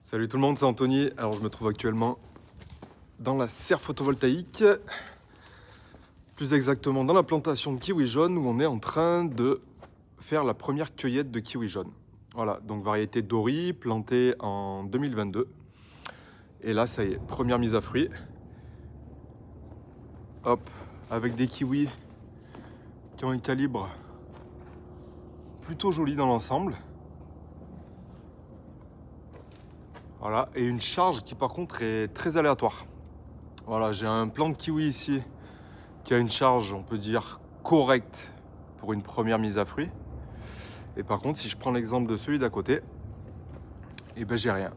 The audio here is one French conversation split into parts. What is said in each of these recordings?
Salut tout le monde, c'est Anthony. Alors je me trouve actuellement dans la serre photovoltaïque, plus exactement dans la plantation de kiwi jaune où on est en train de faire la première cueillette de kiwi jaune. Voilà, donc variété Dori, plantée en 2022. Et là, ça y est, première mise à fruit. Hop, avec des kiwis qui ont un calibre plutôt joli dans l'ensemble. Voilà, et une charge qui par contre est très aléatoire. Voilà, j'ai un plant de kiwi ici qui a une charge, on peut dire, correcte pour une première mise à fruit. Et par contre, si je prends l'exemple de celui d'à côté, eh ben j'ai rien.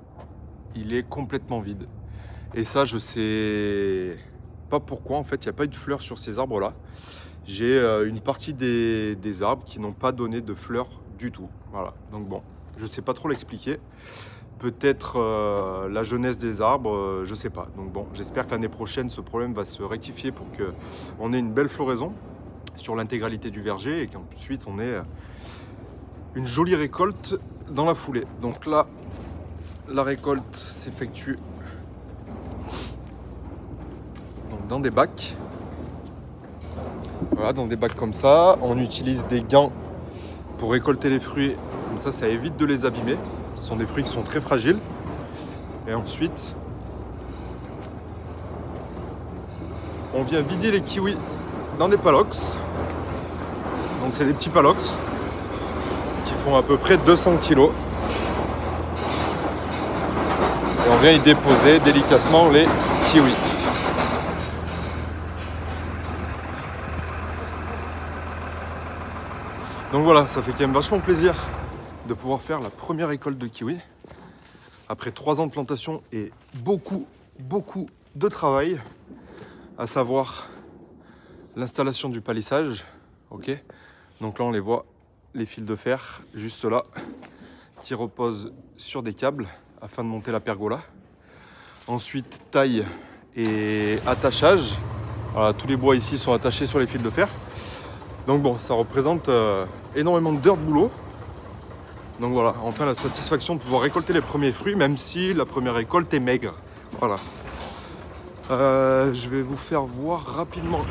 Il est complètement vide. Et ça, je sais pas pourquoi, en fait, il n'y a pas eu de fleurs sur ces arbres-là. J'ai une partie des arbres qui n'ont pas donné de fleurs du tout. Voilà, donc bon, je ne sais pas trop l'expliquer. Peut-être la jeunesse des arbres, je sais pas. Donc bon, j'espère que l'année prochaine, ce problème va se rectifier pour qu'on ait une belle floraison sur l'intégralité du verger et qu'ensuite on ait une jolie récolte dans la foulée. Donc là, la récolte s'effectue dans des bacs. Voilà, dans des bacs comme ça. On utilise des gants pour récolter les fruits. Comme ça évite de les abîmer. Ce sont des fruits qui sont très fragiles. Et ensuite, on vient vider les kiwis dans des palox. Donc c'est des petits palox qui font à peu près 200 kg. Et on vient y déposer délicatement les kiwis. Donc voilà, ça fait quand même vachement plaisir de pouvoir faire la première récolte de kiwi après 3 ans de plantation et beaucoup de travail, à savoir l'installation du palissage. Ok, donc là on les voit, les fils de fer juste là qui reposent sur des câbles afin de monter la pergola. Ensuite taille et attachage. Voilà, tous les bois ici sont attachés sur les fils de fer. Donc bon, ça représente énormément d'heures de boulot. Donc voilà, enfin la satisfaction de pouvoir récolter les premiers fruits, même si la première récolte est maigre. Voilà. Je vais vous faire voir rapidement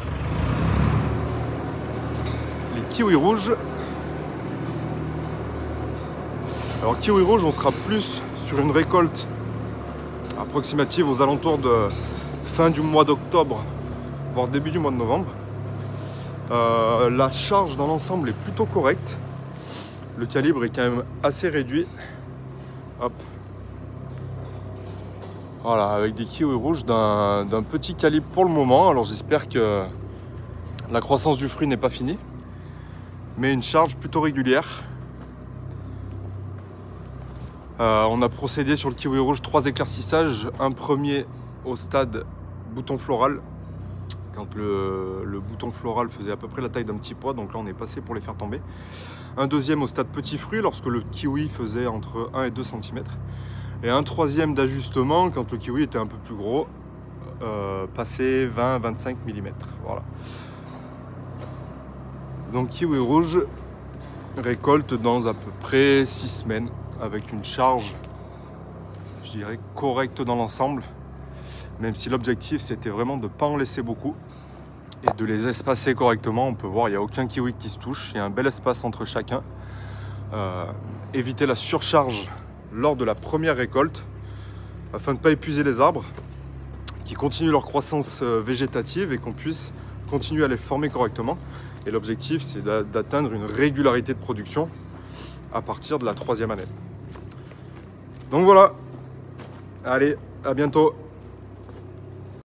les kiwis rouges. Alors kiwis rouges, on sera plus sur une récolte approximative aux alentours de fin du mois d'octobre, voire début du mois de novembre. La charge dans l'ensemble est plutôt correcte. Le calibre est quand même assez réduit. Hop. Voilà, avec des kiwis rouges d'un petit calibre pour le moment. Alors j'espère que la croissance du fruit n'est pas finie. Mais une charge plutôt régulière. On a procédé sur le kiwi rouge 3 éclaircissages. Un premier au stade bouton floral. Quand le bouton floral faisait à peu près la taille d'un petit pois, donc là on est passé pour les faire tomber. Un deuxième au stade petit fruit, lorsque le kiwi faisait entre 1 et 2 cm. Et un troisième d'ajustement, quand le kiwi était un peu plus gros, passé 20-25 mm. Voilà. Donc kiwi rouge, récolte dans à peu près 6 semaines, avec une charge, je dirais, correcte dans l'ensemble. Même si l'objectif c'était vraiment de ne pas en laisser beaucoup et de les espacer correctement. On peut voir, il n'y a aucun kiwi qui se touche, il y a un bel espace entre chacun. Éviter la surcharge lors de la première récolte afin de ne pas épuiser les arbres, qui continuent leur croissance végétative et qu'on puisse continuer à les former correctement. Et l'objectif c'est d'atteindre une régularité de production à partir de la 3e année. Donc voilà, allez, à bientôt.